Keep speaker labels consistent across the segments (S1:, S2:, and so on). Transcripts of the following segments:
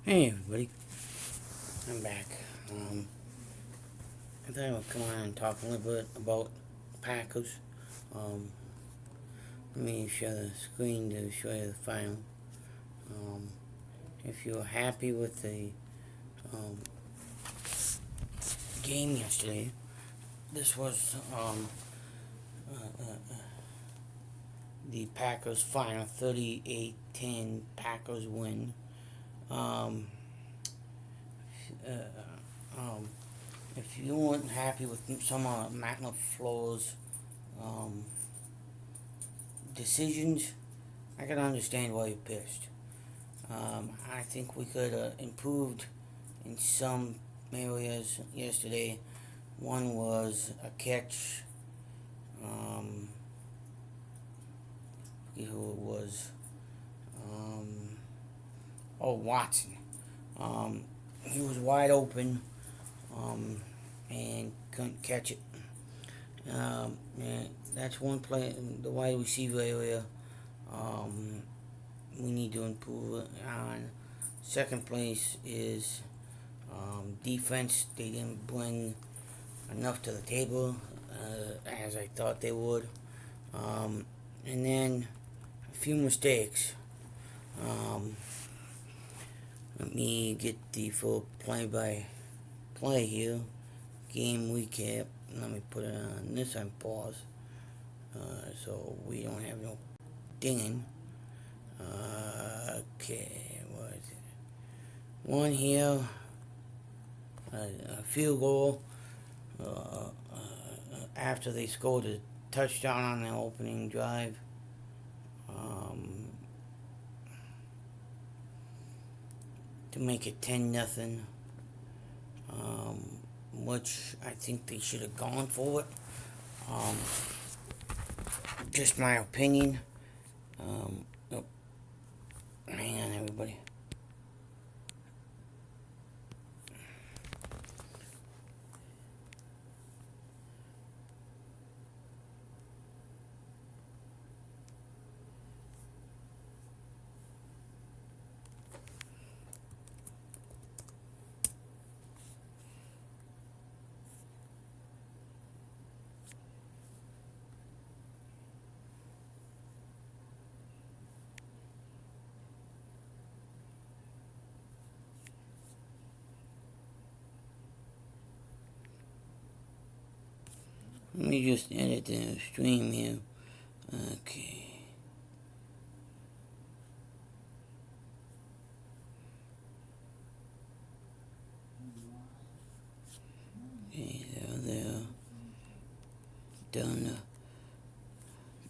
S1: Hey everybody, I'm back. I thought I would come on and talk a little bit about Packers. Um, Let me share the screen to show you the final. Um, if you're happy with the um, game yesterday, this was the Packers final, 38-10 Packers win. Um, uh, um, if you weren't happy with some of Matt LaFleur's um, decisions, I can understand why you're pissed. I think we could have improved in some areas yesterday. One was a catch. I forget who it was. Watson. He was wide open and couldn't catch it. And that's one play. The wide receiver area. We need to improve on. Second place is defense. They didn't bring enough to the table as I thought they would. And then a few mistakes. Let me get the full play-by-play here. Game recap. Let me put it on this on pause so we don't have no dinging. Okay, what is it? One here, a field goal after they scored a touchdown on the opening drive. To make it 10-0, which I think they should have gone for it. Just my opinion. Oh, hang on, everybody. Let me just edit the stream here. Okay. Okay, there. Done.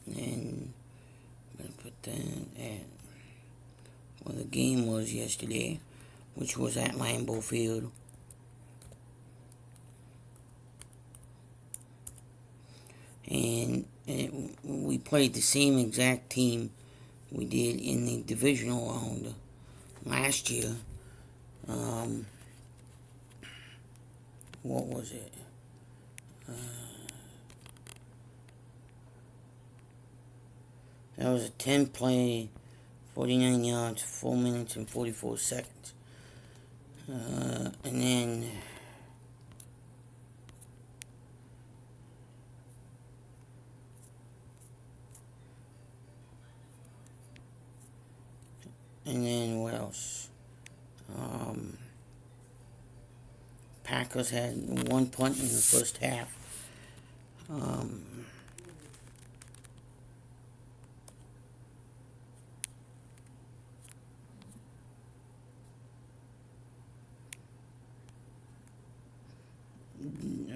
S1: And I'm gonna put that at where the game was yesterday, which was at Lambeau Field. And we played the same exact team we did in the divisional round last year. What was it? That was a 10-play, 49 yards, 4 minutes and 44 seconds. And then what else? Packers had one punt in the first half.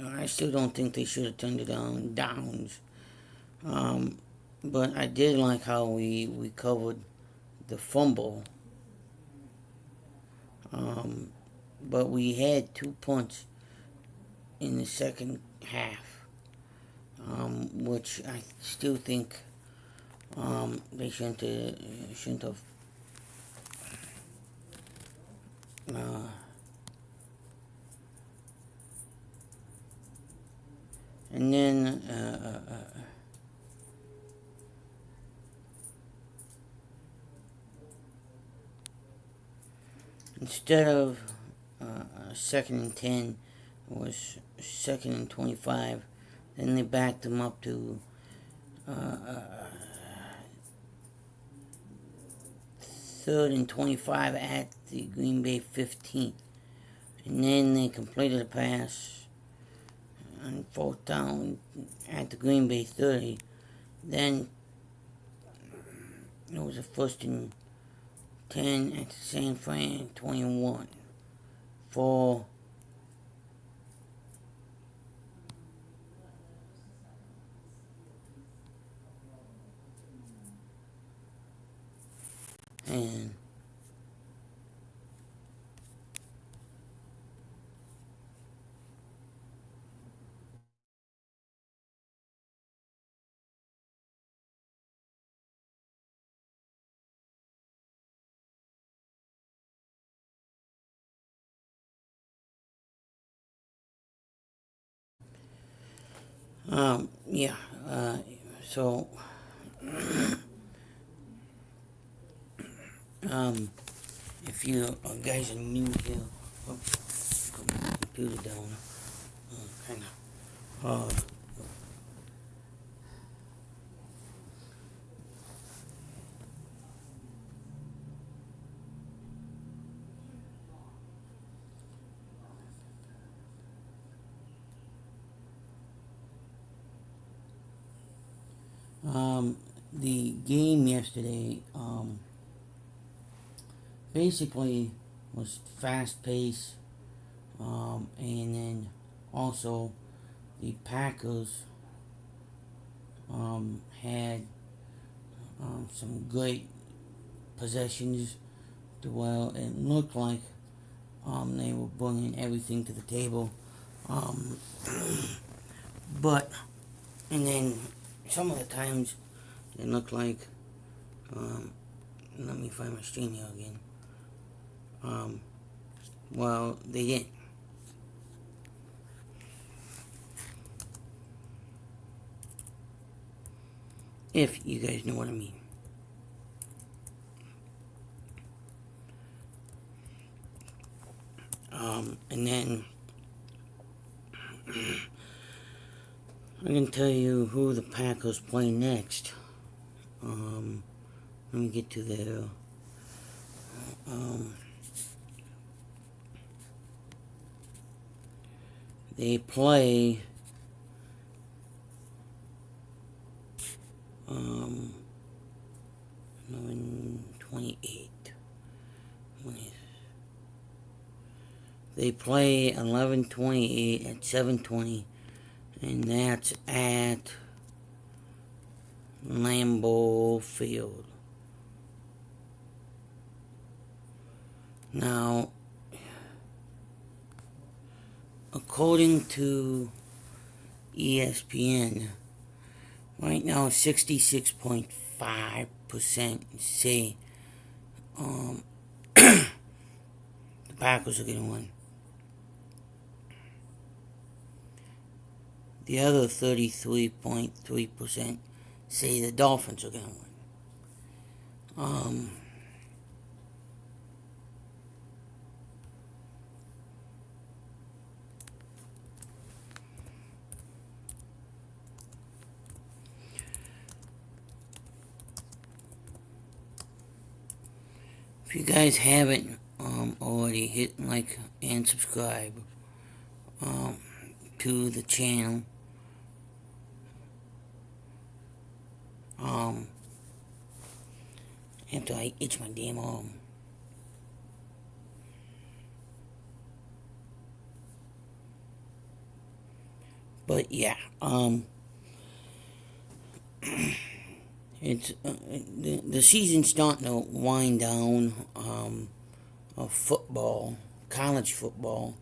S1: I still don't think they should have turned it on downs. But I did like how we covered the fumble. But we had 2 punts in the second half, which I still think they shouldn't have. And then instead of second and 10, it was second and 25. Then they backed them up to third and 25 at the Green Bay 15. And then they completed a pass on fourth down at the Green Bay 30. Then it was a first and 10 at the San Fran 21 for and yeah, so if you guys are new here, put my computer down, kind of the game yesterday, basically was fast paced, and then also the Packers, had, some great possessions. Well, it looked like, they were bringing everything to the table, um, but, and then some of the times it looked like, let me find my screen here again. Well, they didn't. If you guys know what I mean. And then I'm going to tell you who the Packers play next. Let me get to their, they play, 11:28. They play 11:28 at 7:20, and that's at Lambeau Field. Now, according to ESPN, right now 66.5% say the Packers are going to win. The other 33.3% say the Dolphins are going to win. If you guys haven't already, hit like and subscribe to the channel. After I itch my damn arm. But yeah, it's the season's starting to wind down. Of football, college football.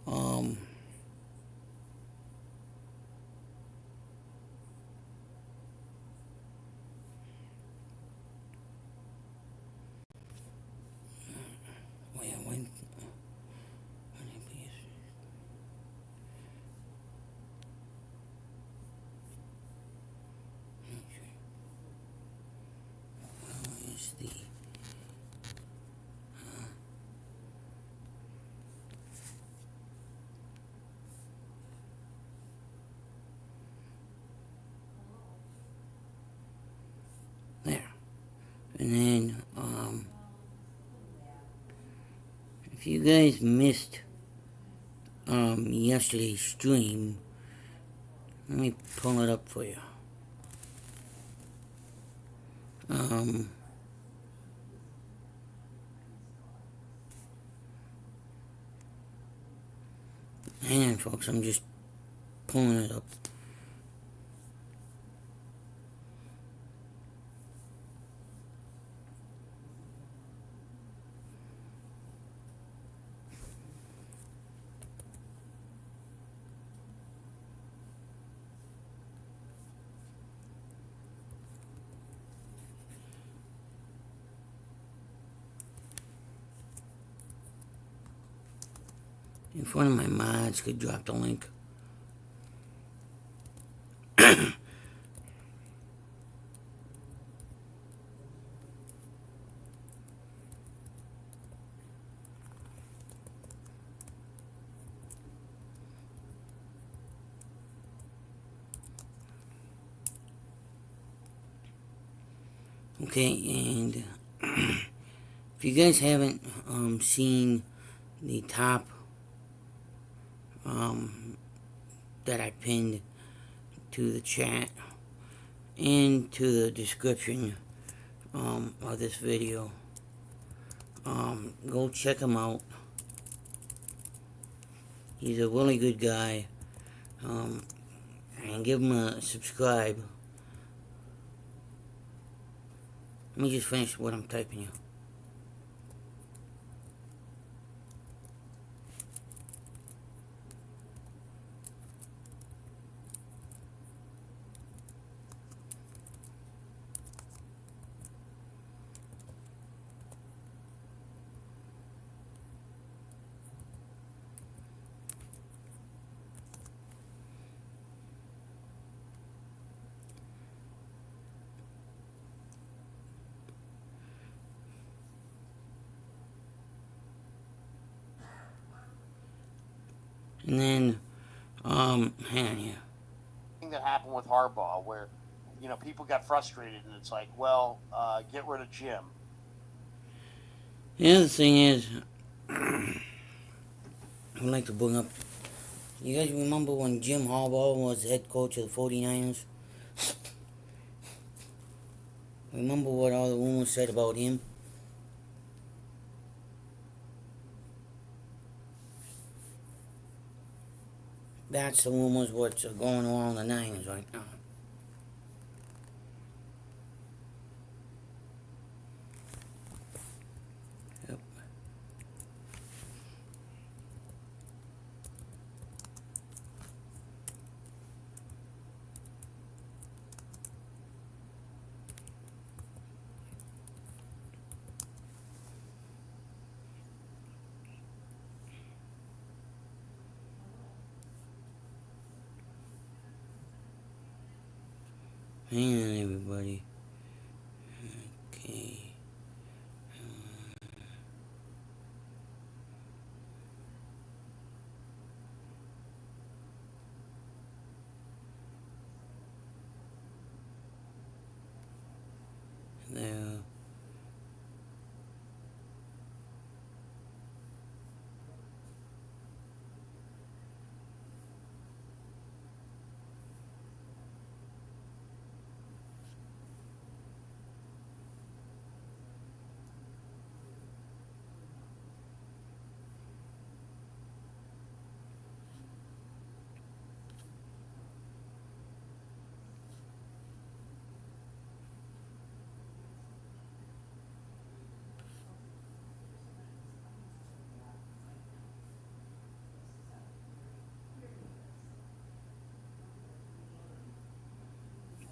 S1: When is the If you guys missed yesterday's stream, let me pull it up for you. Hang on, folks, I'm just pulling it up. If one of my mods could drop the link. Okay, and if you guys haven't seen the top that I pinned to the chat and to the description of this video, go check him out. He's a really good guy, and give him a subscribe. Let me just finish what I'm typing you. And then, hang on here.
S2: That happened with Harbaugh, where, you know, people got frustrated, and it's like, well, get rid of Jim.
S1: The other thing is, I would like to bring up, you guys remember when Jim Harbaugh was head coach of the 49ers? Remember what all the rumors said about him? That's the rumors what's going around the Niners right now. Yep. Hang on, everybody. Okay. There.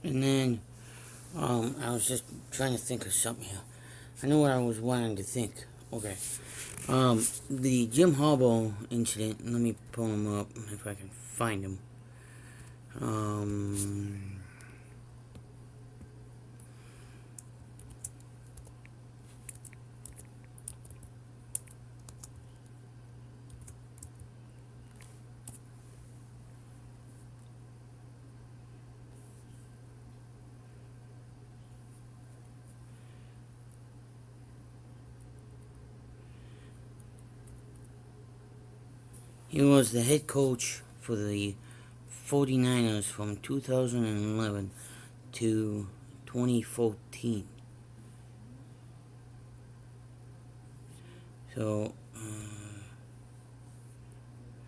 S1: And then, I was just trying to think of something here. I know what I was wanting to think. Okay. The Jim Harbaugh incident, let me pull him up if I can find him. He was the head coach for the 49ers from 2011 to 2014. So,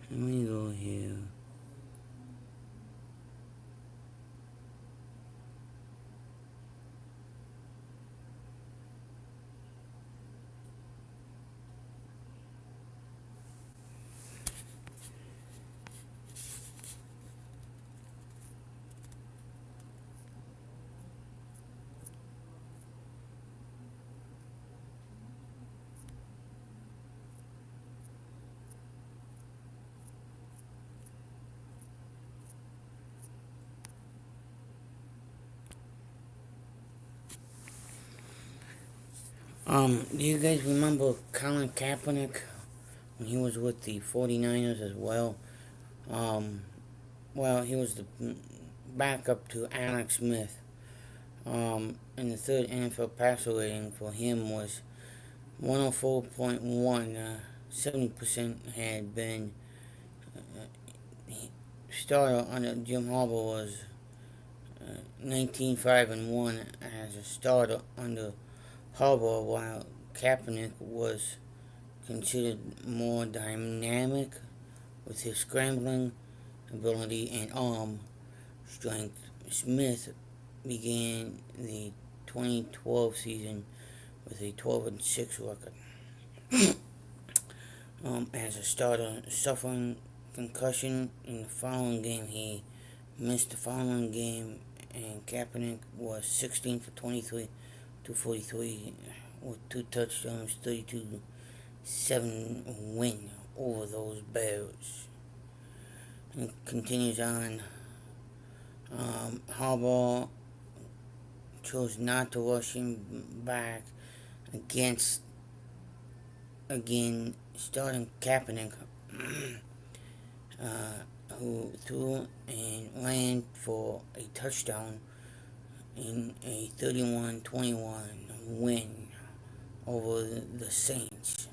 S1: let me go here. Do you guys remember Colin Kaepernick when he was with the 49ers as well? Um, well, he was the backup to Alex Smith. And the third NFL passer rating for him was 104.1. 70% had been starter under Jim Harbaugh was 19-5-1 as a starter under Harbaugh, while Kaepernick was considered more dynamic with his scrambling ability and arm strength. Smith began the 2012 season with a 12-6 record. As a starter, suffering concussion in the following game, he missed the following game, and Kaepernick was 16 for 23, 243 with 2 touchdowns, 32-7 win over those Bears. And continues on. Harbaugh chose not to rush him back against, again, starting Kaepernick, who threw and ran for a touchdown in a 31-21 win over the Saints.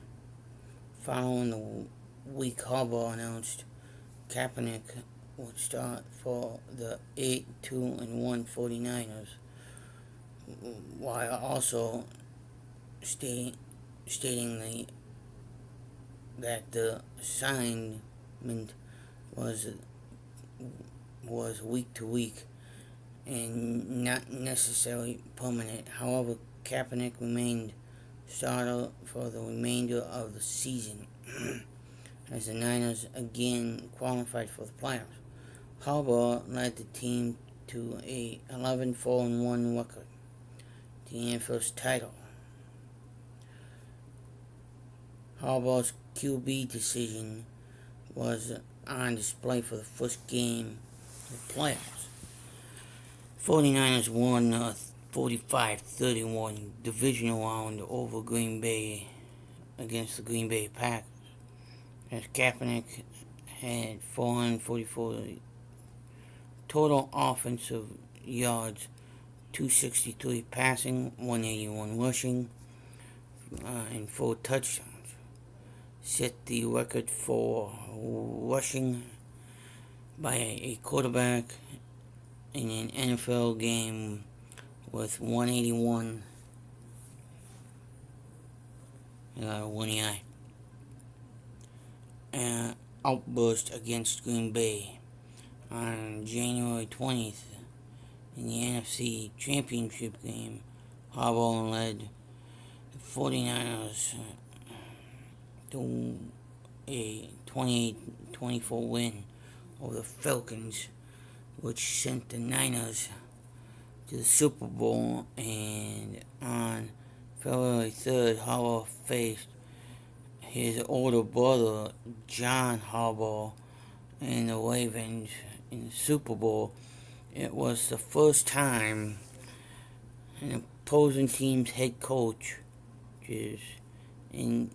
S1: Following the week, Harbaugh announced Kaepernick would start for the 8-2-1 49ers, while also stating that the assignment was week to week and not necessarily permanent. However, Kaepernick remained starter for the remainder of the season as the Niners again qualified for the playoffs. Harbaugh led the team to a 11-4-1 record, the NFL's title. Harbaugh's QB decision was on display for the first game of the playoffs. 49ers won 45-31 divisional round over Green Bay against the Green Bay Packers, as Kaepernick had 444 total offensive yards, 263 passing, 181 rushing, and 4 touchdowns. Set the record for rushing by a quarterback in an NFL game with 181 outburst against Green Bay on January 20th in the NFC Championship game. Harbaugh led the 49ers to a 28-24 win over the Falcons, which sent the Niners to the Super Bowl. And on February 3rd, Harbaugh faced his older brother, John Harbaugh, and the Ravens in the Super Bowl. It was the first time an opposing team's head coach in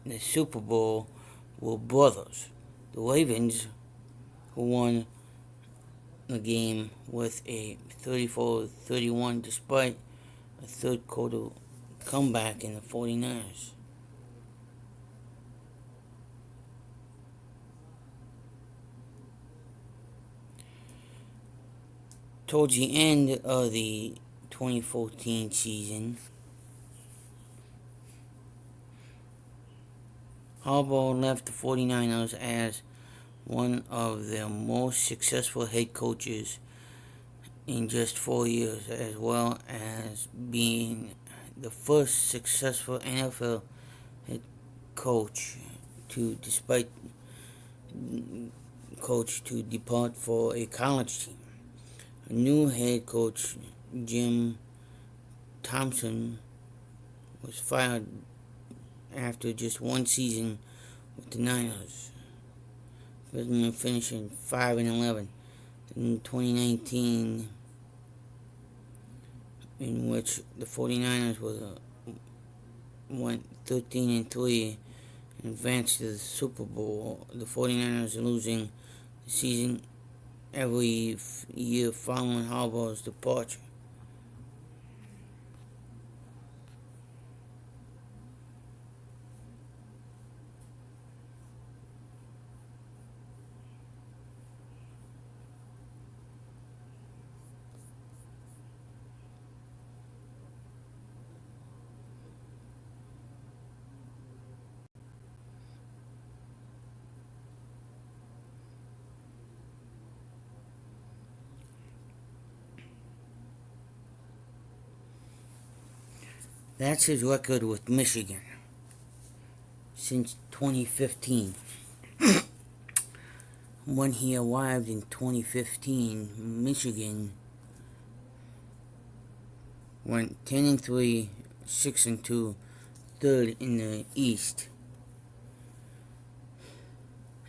S1: the Super Bowl were brothers. The Ravens, who won the game with a 34-31 despite a third quarter comeback in the 49ers. towards the end of the 2014 season, Harbaugh left the 49ers as one of their most successful head coaches in just 4 years, as well as being the first successful NFL head coach to depart for a college team. A new head coach, Jim Thompson, was fired after just one season with the Niners, finishing 5-11 in 2019, in which the 49ers went 13-3 and advanced to the Super Bowl. The 49ers are losing the season every year following Harbaugh's departure. That's his record with Michigan since 2015. When he arrived in 2015, Michigan went 10-3, 6-2, third in the East.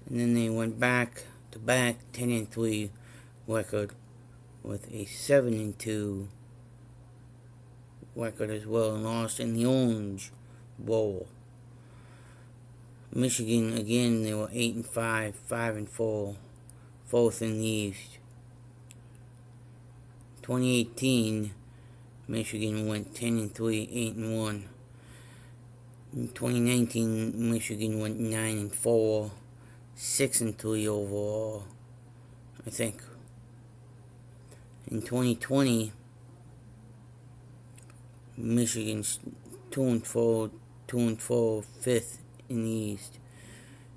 S1: And then they went back to back 10-3 record with a 7-2 record as well, and lost in the Orange Bowl. Michigan again, they were 8-5, 5-4, fourth in the East. 2018, Michigan went 10-3, 8-1. In 2019, Michigan went 9-4, 6-3 overall, I think. In 2020, Michigan's 2-4, 2-4, fifth in the East.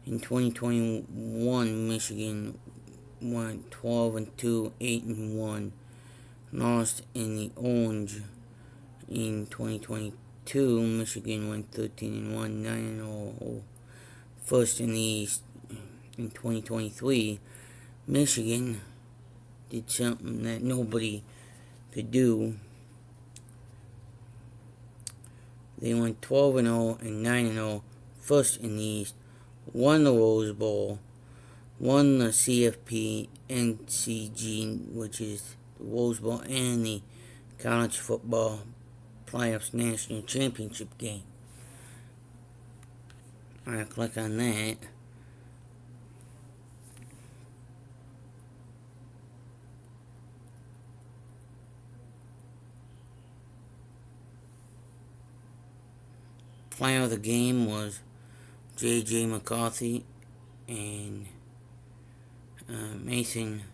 S1: In 2021, Michigan went 12-2, 8-1, lost in the Orange. In 2022, Michigan went 13-1, 9-0, first in the East. In 2023, Michigan did something that nobody could do. They went 12-0 and 9-0, first in the East, won the Rose Bowl, won the CFP NCG, which is the Rose Bowl, and the College Football Playoffs National Championship game. I'll click on that. Player of the game was J.J. McCarthy and Mason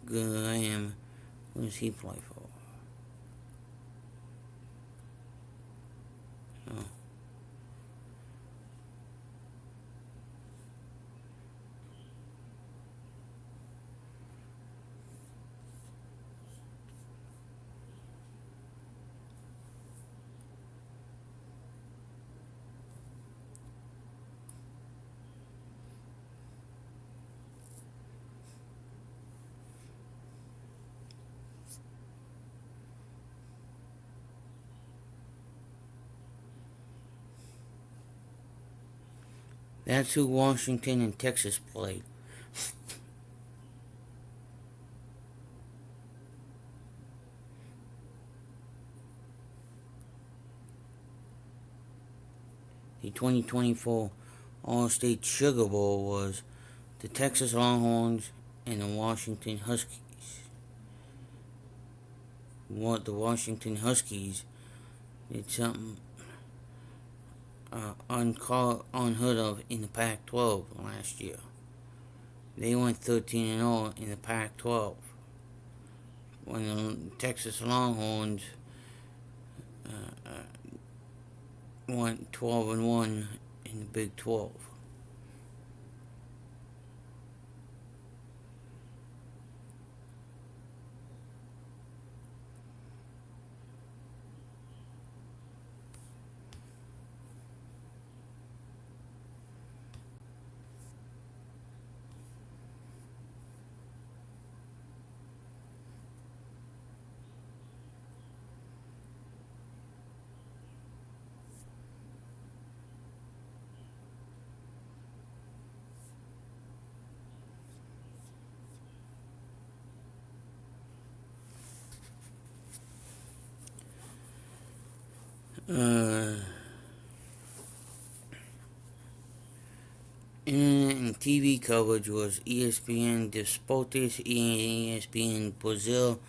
S1: Graham. Who does he play for? Oh. That's who Washington and Texas played. The 2024 All-State Sugar Bowl was the Texas Longhorns and the Washington Huskies. The Washington Huskies did something unheard of in the Pac-12 last year. They went 13-0 in the Pac-12, when the Texas Longhorns went 12-1 in the Big 12. Internet and TV coverage was ESPN Desportes, ESPN Brazil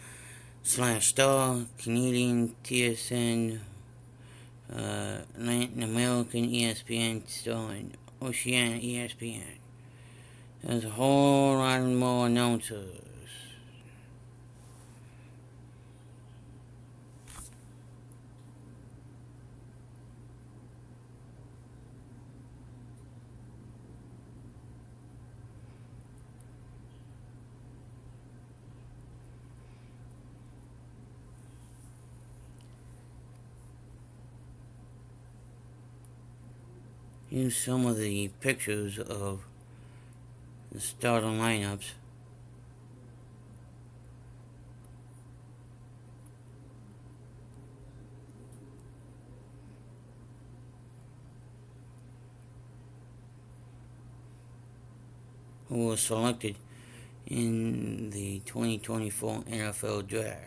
S1: /Star, Canadian TSN, Latin American ESPN Star, and Oceania ESPN. There's a whole lot more announcers. Here's some of the pictures of the starting lineups. Who was selected in the 2024 NFL Draft.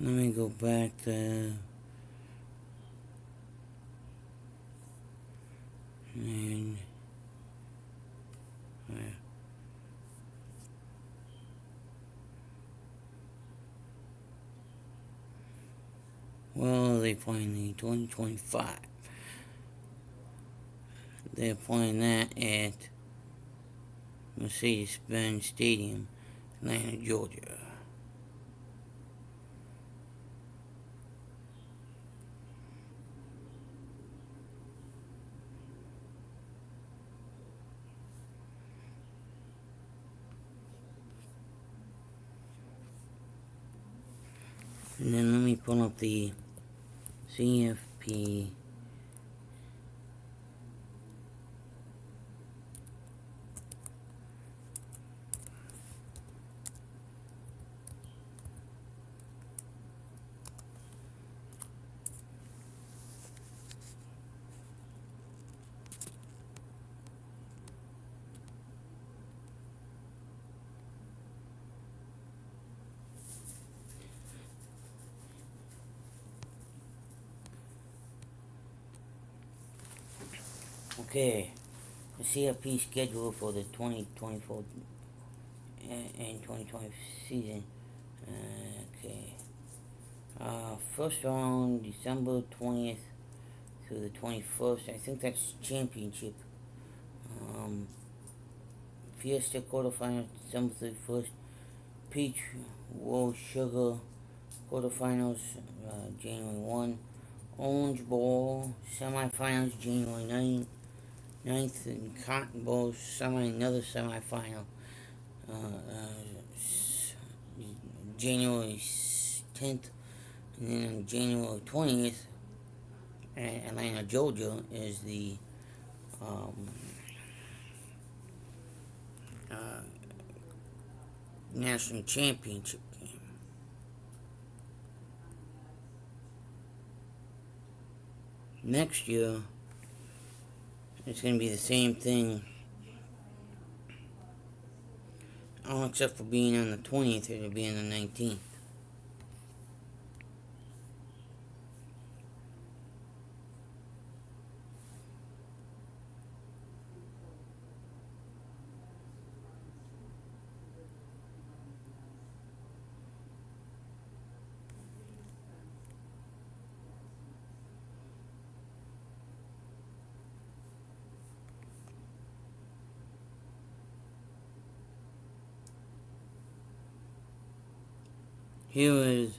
S1: Let me go back there. And well, they playing the 2025. They're playing that at Mercedes-Benz Stadium, Atlanta, Georgia. And then let me pull up the CFP. Okay, the CFP schedule for the 2024 and 2020 season. Okay. First round, December 20th through the 21st. I think that's championship. Fiesta quarterfinals, December 31st. Peach World Sugar quarterfinals, January 1. Orange Bowl semifinals, January 9th, and Cotton Bowl another semifinal, January 10th, and then on January 20th, at Atlanta, Georgia, is the national championship game. Next year, it's going to be the same thing. except for being on the 20th, it'll be on the 19th. Here is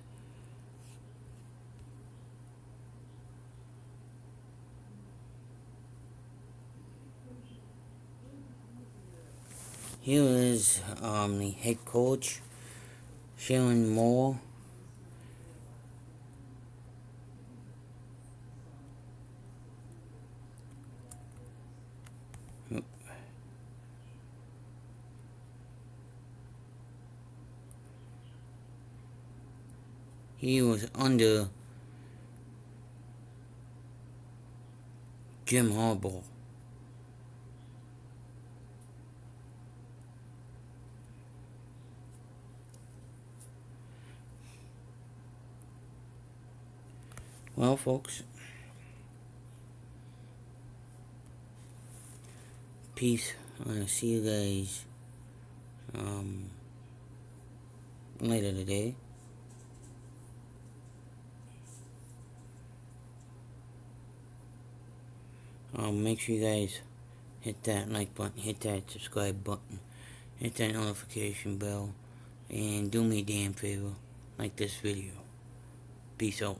S1: the head coach, Sharon Moore. He was under Jim Harbaugh. Well, folks, peace. I'll see you guys later today. Make sure you guys hit that like button, hit that subscribe button, hit that notification bell, and do me a damn favor, like this video. Peace out.